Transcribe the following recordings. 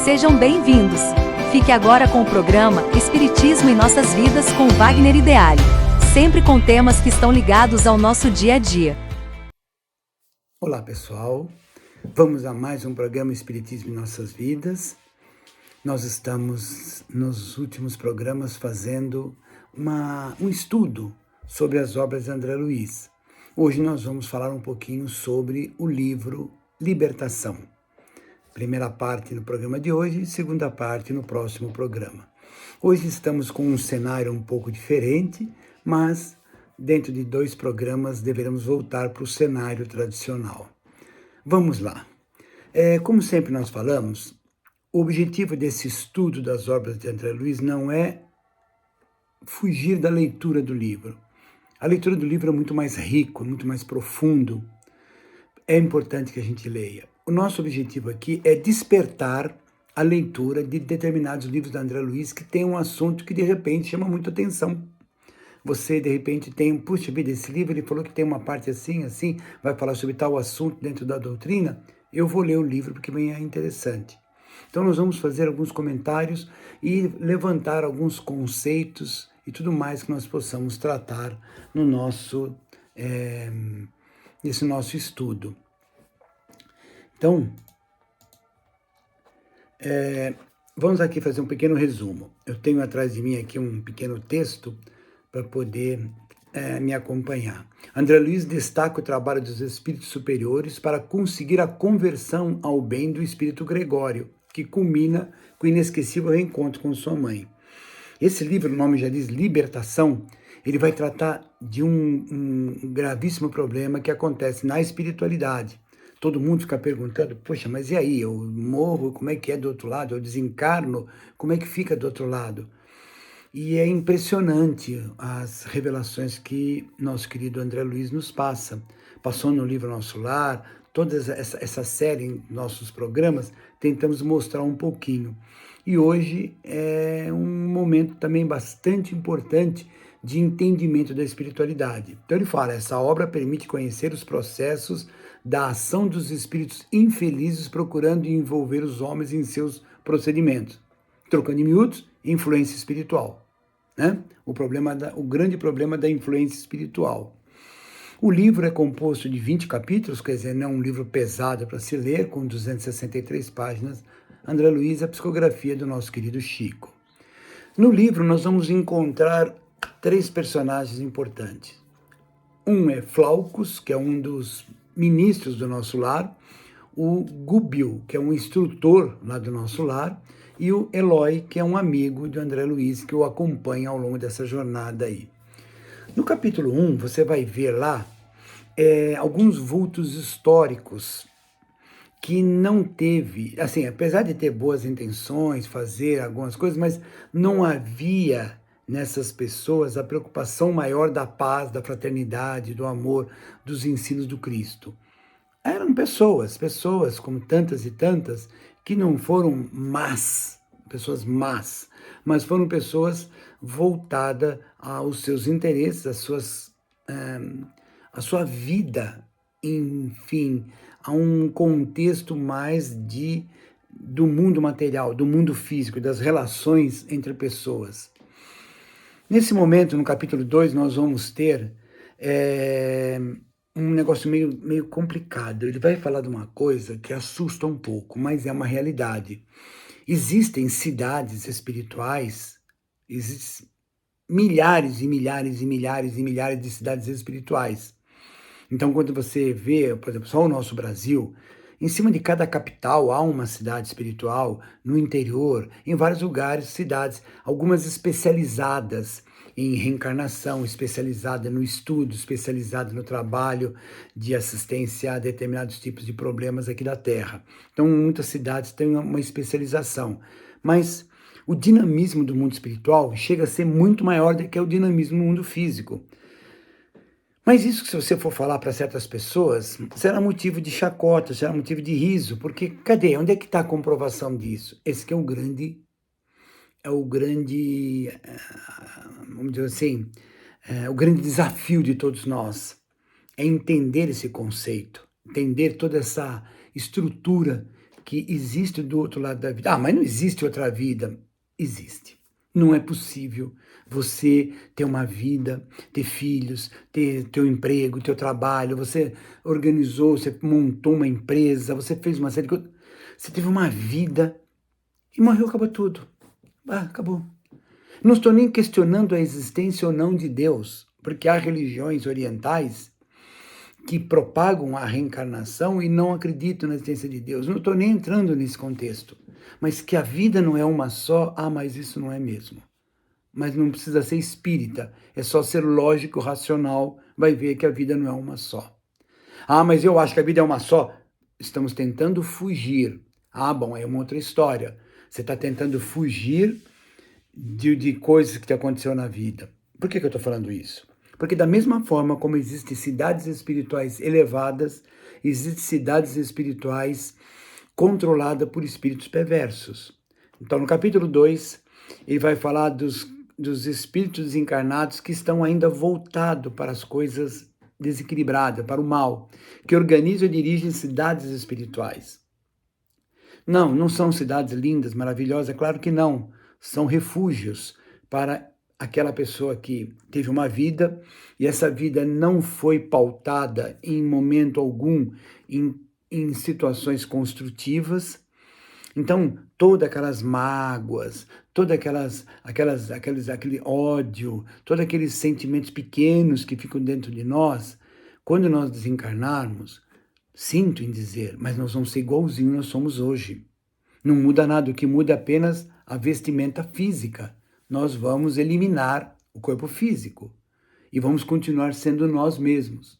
Sejam bem-vindos! Fique agora com o programa Espiritismo em Nossas Vidas com Wagner Ideale, sempre com temas que estão ligados ao nosso dia a dia. Olá pessoal, vamos a mais um programa Espiritismo em Nossas Vidas. Nós estamos nos últimos programas fazendo um estudo sobre as obras de André Luiz. Hoje nós vamos falar um pouquinho sobre o livro Libertação. Primeira parte no programa de hoje, segunda parte no próximo programa. Hoje estamos com um cenário um pouco diferente, mas dentro de 2 programas deveremos voltar para o cenário tradicional. Vamos lá. Como sempre nós falamos, o objetivo desse estudo das obras de André Luiz não é fugir da leitura do livro. A leitura do livro é muito mais rico, muito mais profundo. É importante que a gente leia. O nosso objetivo aqui é despertar a leitura de determinados livros da André Luiz que tem um assunto que de repente chama muita atenção. Você de repente tem, puxa vida, esse livro ele falou que tem uma parte assim, vai falar sobre tal assunto dentro da doutrina, eu vou ler o livro porque é interessante. Então nós vamos fazer alguns comentários e levantar alguns conceitos e tudo mais que nós possamos tratar no nesse nosso estudo. Então, vamos aqui fazer um pequeno resumo. Eu tenho atrás de mim aqui um pequeno texto para poder me acompanhar. André Luiz destaca o trabalho dos espíritos superiores para conseguir a conversão ao bem do espírito Gregório, que culmina com o inesquecível reencontro com sua mãe. Esse livro, o nome já diz Libertação, ele vai tratar de um gravíssimo problema que acontece na espiritualidade. Todo mundo fica perguntando, poxa, mas e aí, eu morro, como é que é do outro lado? Eu desencarno, como é que fica do outro lado? E é impressionante as revelações que nosso querido André Luiz nos passa. Passou no livro Nosso Lar, toda essa série em nossos programas, tentamos mostrar um pouquinho. E hoje é um momento também bastante importante de entendimento da espiritualidade. Então ele fala, essa obra permite conhecer os processos da ação dos espíritos infelizes procurando envolver os homens em seus procedimentos. Trocando em miúdos, influência espiritual. Né? O grande problema da influência espiritual. O livro é composto de 20 capítulos, quer dizer, não é um livro pesado para se ler, com 263 páginas. André Luiz, a psicografia do nosso querido Chico. No livro nós vamos encontrar 3 personagens importantes. Um é Flaccus, que é um dos ministros do Nosso Lar, o Gubbio, que é um instrutor lá do Nosso Lar, e o Eloy, que é um amigo de André Luiz, que o acompanha ao longo dessa jornada aí. No capítulo 1, você vai ver lá alguns vultos históricos que não teve, assim, apesar de ter boas intenções, fazer algumas coisas, mas não havia nessas pessoas a preocupação maior da paz, da fraternidade, do amor, dos ensinos do Cristo. Eram pessoas como tantas e tantas, que não foram pessoas más, mas foram pessoas voltadas aos seus interesses, a sua vida, enfim, a um contexto mais do mundo material, do mundo físico, das relações entre pessoas. Nesse momento, no capítulo 2, nós vamos ter um negócio meio complicado. Ele vai falar de uma coisa que assusta um pouco, mas é uma realidade. Existem cidades espirituais, existem milhares e milhares e milhares e milhares de cidades espirituais. Então, quando você vê, por exemplo, só o nosso Brasil, em cima de cada capital há uma cidade espiritual, no interior, em vários lugares, cidades, algumas especializadas em reencarnação, especializada no estudo, especializada no trabalho de assistência a determinados tipos de problemas aqui da Terra. Então, muitas cidades têm uma especialização, mas o dinamismo do mundo espiritual chega a ser muito maior do que o dinamismo do mundo físico. Mas isso, se você for falar para certas pessoas, será motivo de chacota, será motivo de riso, porque cadê? Onde é que está a comprovação disso? Esse que é o grande, vamos dizer assim, o grande desafio de todos nós, é entender esse conceito, entender toda essa estrutura que existe do outro lado da vida. Ah, mas não existe outra vida. Existe. Não é possível você ter uma vida, ter filhos, ter teu emprego, teu trabalho, você organizou, você montou uma empresa, você fez uma série de coisas. Você teve uma vida e morreu, acabou tudo. Ah, acabou. Não estou nem questionando a existência ou não de Deus, porque há religiões orientais que propagam a reencarnação e não acreditam na existência de Deus. Não estou nem entrando nesse contexto. Mas que a vida não é uma só, mas isso não é mesmo. Mas não precisa ser espírita, é só ser lógico, racional, vai ver que a vida não é uma só. Mas eu acho que a vida é uma só. Estamos tentando fugir. Bom, é uma outra história. Você está tentando fugir de coisas que te aconteceu na vida. Por que eu estou falando isso? Porque da mesma forma como existem cidades espirituais elevadas, existem cidades espirituais controladas por espíritos perversos. Então, no capítulo 2, ele vai falar dos espíritos desencarnados que estão ainda voltados para as coisas desequilibradas, para o mal, que organizam e dirigem cidades espirituais. Não são cidades lindas, maravilhosas, claro que não. São refúgios para aquela pessoa que teve uma vida e essa vida não foi pautada em momento algum em situações construtivas. Então, todas aquelas mágoas, todas aquele ódio, todos aqueles sentimentos pequenos que ficam dentro de nós, quando nós desencarnarmos, sinto em dizer, mas nós vamos ser igualzinho nós somos hoje. Não muda nada, o que muda é apenas a vestimenta física. Nós vamos eliminar o corpo físico e vamos continuar sendo nós mesmos.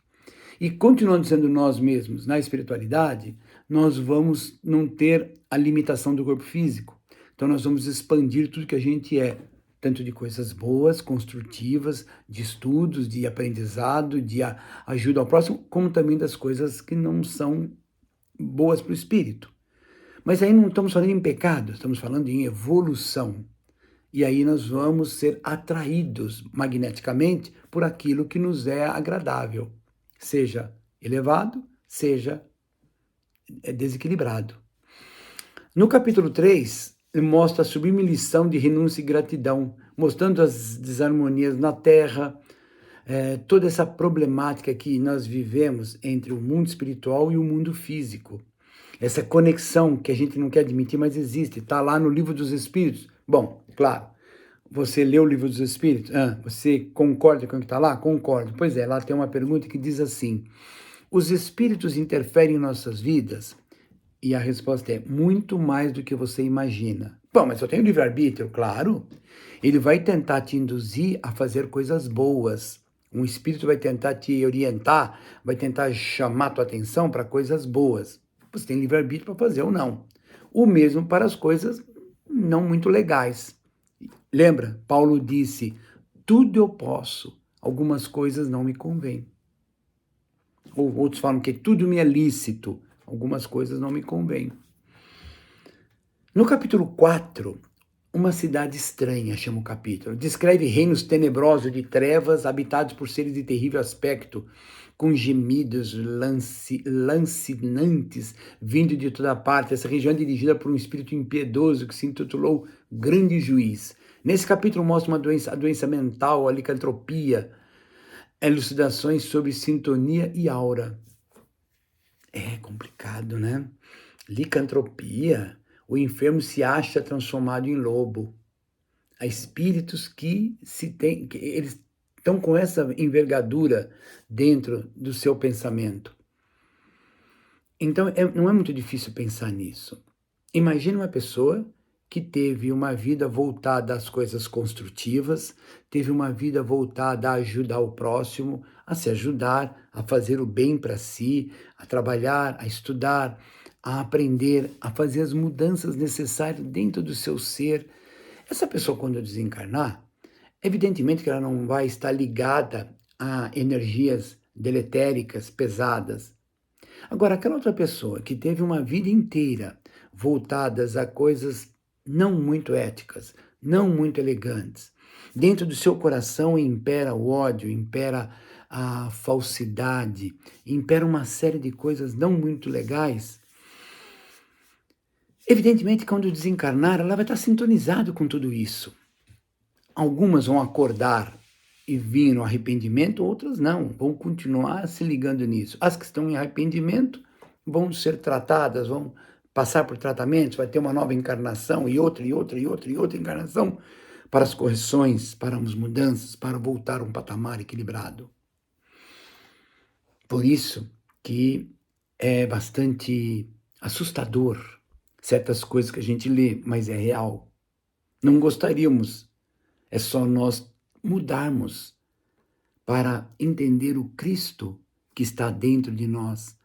E continuando sendo nós mesmos na espiritualidade, nós vamos não ter a limitação do corpo físico. Então nós vamos expandir tudo que a gente é, tanto de coisas boas, construtivas, de estudos, de aprendizado, de ajuda ao próximo, como também das coisas que não são boas para o espírito. Mas aí não estamos falando em pecado, estamos falando em evolução. E aí nós vamos ser atraídos magneticamente por aquilo que nos é agradável, seja elevado, seja desequilibrado. No capítulo 3, ele mostra a sublime lição de renúncia e gratidão, mostrando as desarmonias na Terra, toda essa problemática que nós vivemos entre o mundo espiritual e o mundo físico. Essa conexão que a gente não quer admitir, mas existe, está lá no Livro dos Espíritos. Bom, claro, você leu o Livro dos Espíritos? Você concorda com o que está lá? Concordo. Pois é, lá tem uma pergunta que diz assim: os espíritos interferem em nossas vidas? E a resposta é: muito mais do que você imagina. Bom, mas eu tenho livre-arbítrio, claro. Ele vai tentar te induzir a fazer coisas boas. Um espírito vai tentar te orientar, vai tentar chamar tua atenção para coisas boas. Você tem livre-arbítrio para fazer ou não. O mesmo para as coisas não muito legais. Lembra? Paulo disse: tudo eu posso, algumas coisas não me convêm. Ou outros falam que tudo me é lícito, algumas coisas não me convêm. No capítulo 4, uma cidade estranha, chama o capítulo. Descreve reinos tenebrosos de trevas, habitados por seres de terrível aspecto, com gemidos lancinantes vindo de toda parte. Essa região é dirigida por um espírito impiedoso que se intitulou Grande Juiz. Nesse capítulo mostra a doença mental, a licantropia, elucidações sobre sintonia e aura. É complicado, né? Licantropia, o enfermo se acha transformado em lobo. Há espíritos que eles estão com essa envergadura dentro do seu pensamento. Então, não é muito difícil pensar nisso. Imagine uma pessoa que teve uma vida voltada às coisas construtivas, teve uma vida voltada a ajudar o próximo, a se ajudar, a fazer o bem para si, a trabalhar, a estudar, a aprender, a fazer as mudanças necessárias dentro do seu ser. Essa pessoa, quando desencarnar, evidentemente que ela não vai estar ligada a energias deletéricas, pesadas. Agora, aquela outra pessoa que teve uma vida inteira voltadas a coisas não muito éticas, não muito elegantes, dentro do seu coração impera o ódio, impera a falsidade, impera uma série de coisas não muito legais, Evidentemente, quando desencarnar, ela vai estar sintonizada com tudo isso. Algumas vão acordar e vir no arrependimento, outras não, vão continuar se ligando nisso. As que estão em arrependimento vão ser tratadas, vão passar por tratamentos, vai ter uma nova encarnação e outra, e outra, e outra, e outra encarnação para as correções, para as mudanças, para voltar a um patamar equilibrado. Por isso que é bastante assustador certas coisas que a gente lê, mas é real. Não gostaríamos, é só nós mudarmos para entender o Cristo que está dentro de nós.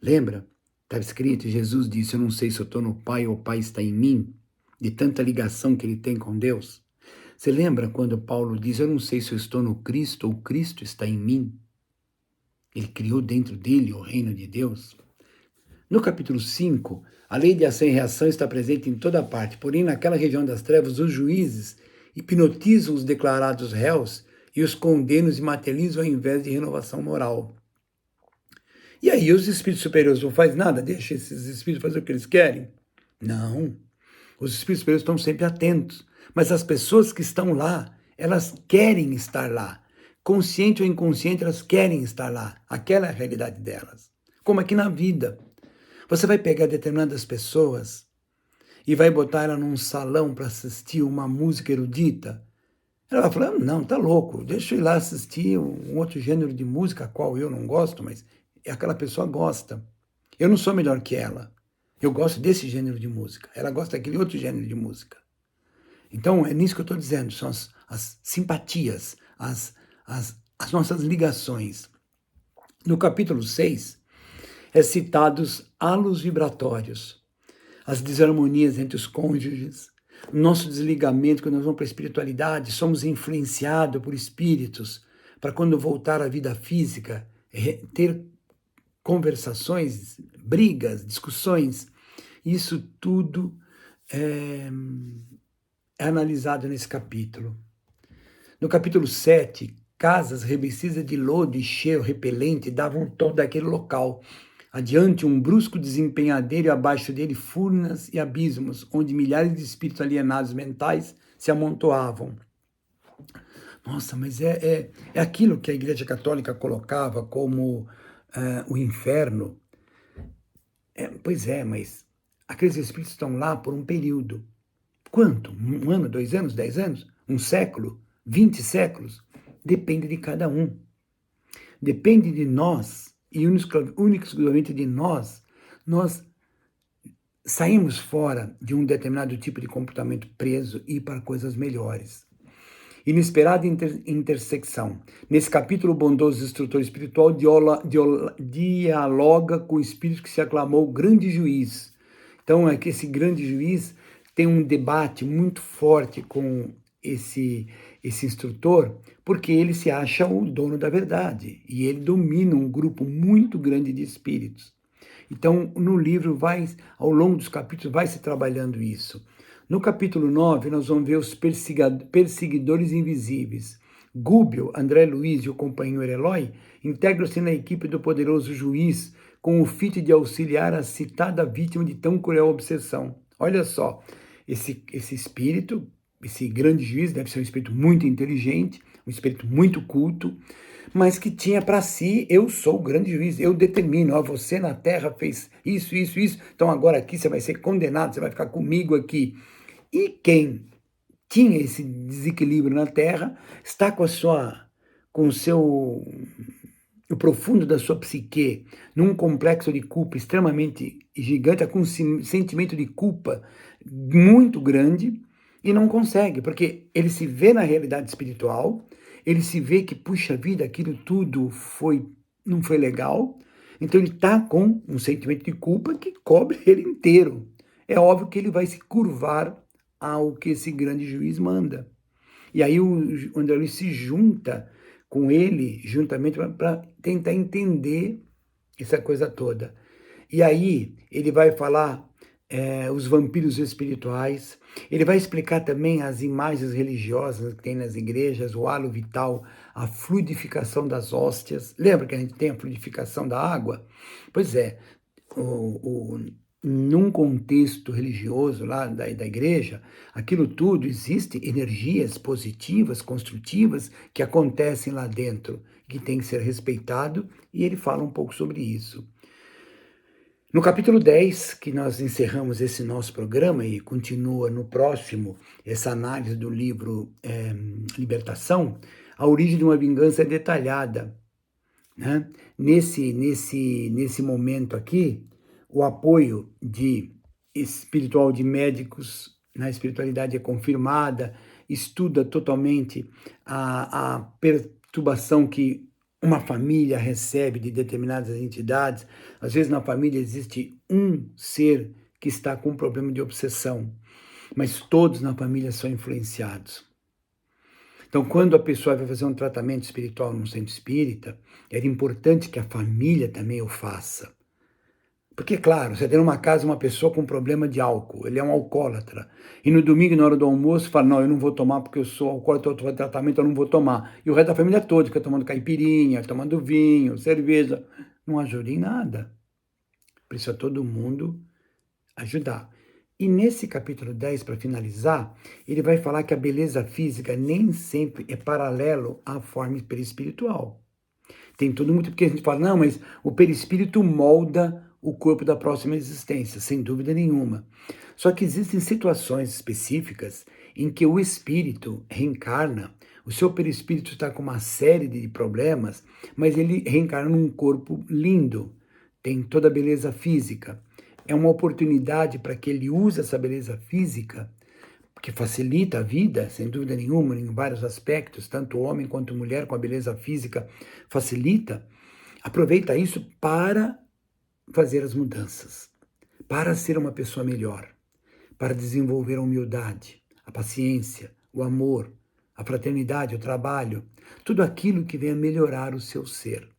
Lembra? Estava escrito, Jesus disse, eu não sei se eu estou no Pai ou o Pai está em mim, de tanta ligação que ele tem com Deus. Você lembra quando Paulo diz, eu não sei se eu estou no Cristo ou o Cristo está em mim? Ele criou dentro dele o reino de Deus. No capítulo 5, a lei de ação e reação está presente em toda parte, porém naquela região das trevas os juízes hipnotizam os declarados réus e os condenam e materializam ao invés de renovação moral. E aí os espíritos superiores não fazem nada? Deixa esses espíritos fazer o que eles querem? Não. Os espíritos superiores estão sempre atentos, mas as pessoas que estão lá, elas querem estar lá. Consciente ou inconsciente, elas querem estar lá. Aquela é a realidade delas. Como aqui na vida. Você vai pegar determinadas pessoas e vai botar ela num salão para assistir uma música erudita. Ela vai falar, não, tá louco, deixa eu ir lá assistir um outro gênero de música, a qual eu não gosto, mas aquela pessoa gosta. Eu não sou melhor que ela. Eu gosto desse gênero de música. Ela gosta daquele outro gênero de música. Então, é nisso que eu estou dizendo, são as simpatias, as nossas ligações. No capítulo 6, é citados halos vibratórios, as desarmonias entre os cônjuges, nosso desligamento, quando nós vamos para a espiritualidade, somos influenciados por espíritos, para quando voltar à vida física, ter conversações, brigas, discussões. Isso tudo é analisado nesse capítulo. No capítulo 7, casas revestidas de lodo e cheiro repelente davam um tom daquele local. Adiante, um brusco desempenhadeiro e abaixo dele furnas e abismos, onde milhares de espíritos alienados mentais se amontoavam. Nossa, mas é aquilo que a Igreja Católica colocava como o inferno. Pois é, mas aqueles espíritos estão lá por um período. Quanto? 1 ano, 2 anos, 10 anos? 1 século? 20 séculos? Depende de cada um. Depende de nós. E único exclusivamente de nós saímos fora de um determinado tipo de comportamento preso e ir para coisas melhores. Inesperada intersecção. Nesse capítulo, o bondoso instrutor espiritual dialoga com o espírito que se aclamou grande juiz. Então, é que esse grande juiz tem um debate muito forte com esse instrutor, porque ele se acha o dono da verdade, e ele domina um grupo muito grande de espíritos. Então, no livro, ao longo dos capítulos, vai se trabalhando isso. No capítulo 9, nós vamos ver os perseguidores invisíveis. Gúbio, André Luiz e o companheiro Eloy integram-se na equipe do poderoso juiz, com o fito de auxiliar a citada vítima de tão cruel obsessão. Olha só, esse espírito, esse grande juiz, deve ser um espírito muito inteligente, um espírito muito culto, mas que tinha para si, eu sou o grande juiz, eu determino, você na terra fez isso, isso, isso, então agora aqui você vai ser condenado, você vai ficar comigo aqui. E quem tinha esse desequilíbrio na terra, está com o profundo da sua psique, num complexo de culpa extremamente gigante, com um sentimento de culpa muito grande, e não consegue, porque ele se vê na realidade espiritual, ele se vê que, puxa vida, aquilo tudo não foi legal, então ele está com um sentimento de culpa que cobre ele inteiro. É óbvio que ele vai se curvar ao que esse grande juiz manda. E aí o André Luiz se junta com ele, juntamente, para tentar entender essa coisa toda. E aí ele vai falar os vampiros espirituais, ele vai explicar também as imagens religiosas que tem nas igrejas, o halo vital, a fluidificação das hóstias. Lembra que a gente tem a fluidificação da água? Pois é, num contexto religioso lá da igreja, aquilo tudo existe energias positivas, construtivas, que acontecem lá dentro, que tem que ser respeitado, e ele fala um pouco sobre isso. No capítulo 10, que nós encerramos esse nosso programa e continua no próximo, essa análise do livro Libertação, a origem de uma vingança é detalhada, né? Nesse momento aqui, o apoio espiritual de médicos, na espiritualidade é confirmada, estuda totalmente a perturbação que uma família recebe de determinadas entidades. Às vezes na família existe um ser que está com um problema de obsessão, mas todos na família são influenciados. Então, quando a pessoa vai fazer um tratamento espiritual num centro espírita, era importante que a família também o faça. Porque, claro, você tem numa casa uma pessoa com problema de álcool, ele é um alcoólatra, e no domingo, na hora do almoço, fala, não, eu não vou tomar porque eu sou alcoólatra, estou fazendo tratamento, eu não vou tomar. E o resto da família toda fica tomando caipirinha, tomando vinho, cerveja, não ajuda em nada. Precisa todo mundo ajudar. E nesse capítulo 10, para finalizar, ele vai falar que a beleza física nem sempre é paralelo à forma perispiritual. Tem tudo muito, porque a gente fala, não, mas o perispírito molda o corpo da próxima existência, sem dúvida nenhuma. Só que existem situações específicas em que o espírito reencarna, o seu perispírito está com uma série de problemas, mas ele reencarna num corpo lindo, tem toda a beleza física. É uma oportunidade para que ele use essa beleza física, que facilita a vida, sem dúvida nenhuma, em vários aspectos, tanto homem quanto mulher, com a beleza física, facilita. Aproveita isso para fazer as mudanças, para ser uma pessoa melhor, para desenvolver a humildade, a paciência, o amor, a fraternidade, o trabalho, tudo aquilo que venha melhorar o seu ser.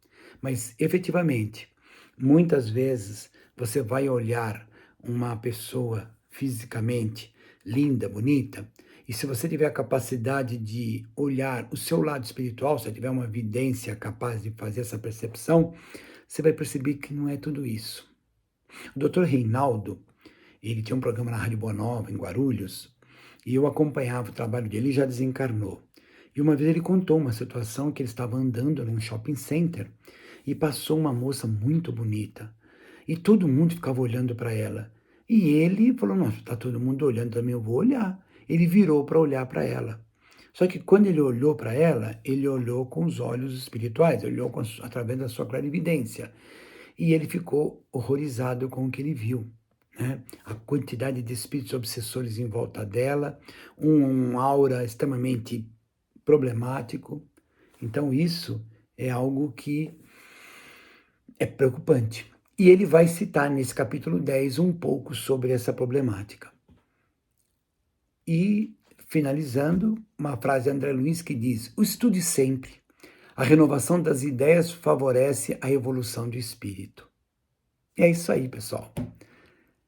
Mas, efetivamente, muitas vezes você vai olhar uma pessoa fisicamente linda, bonita, e se você tiver a capacidade de olhar o seu lado espiritual, se tiver uma vidência capaz de fazer essa percepção, você vai perceber que não é tudo isso. O Dr. Reinaldo, ele tinha um programa na Rádio Boa Nova, em Guarulhos, e eu acompanhava o trabalho dele, ele já desencarnou. E uma vez ele contou uma situação que ele estava andando num shopping center e passou uma moça muito bonita. E todo mundo ficava olhando para ela. E ele falou, nossa, está todo mundo olhando também, eu vou olhar. Ele virou para olhar para ela. Só que quando ele olhou para ela, ele olhou com os olhos espirituais, olhou através da sua clarividência. E ele ficou horrorizado com o que ele viu. Né? A quantidade de espíritos obsessores em volta dela, um aura extremamente problemático. Então isso é algo que é preocupante. E ele vai citar nesse capítulo 10 um pouco sobre essa problemática. E, finalizando, uma frase de André Luiz que diz, o estude sempre. A renovação das ideias favorece a evolução do espírito. E é isso aí, pessoal.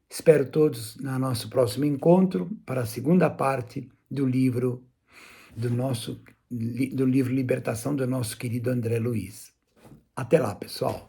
Espero todos no nosso próximo encontro para a segunda parte do livro Libertação do nosso querido André Luiz. Até lá, pessoal.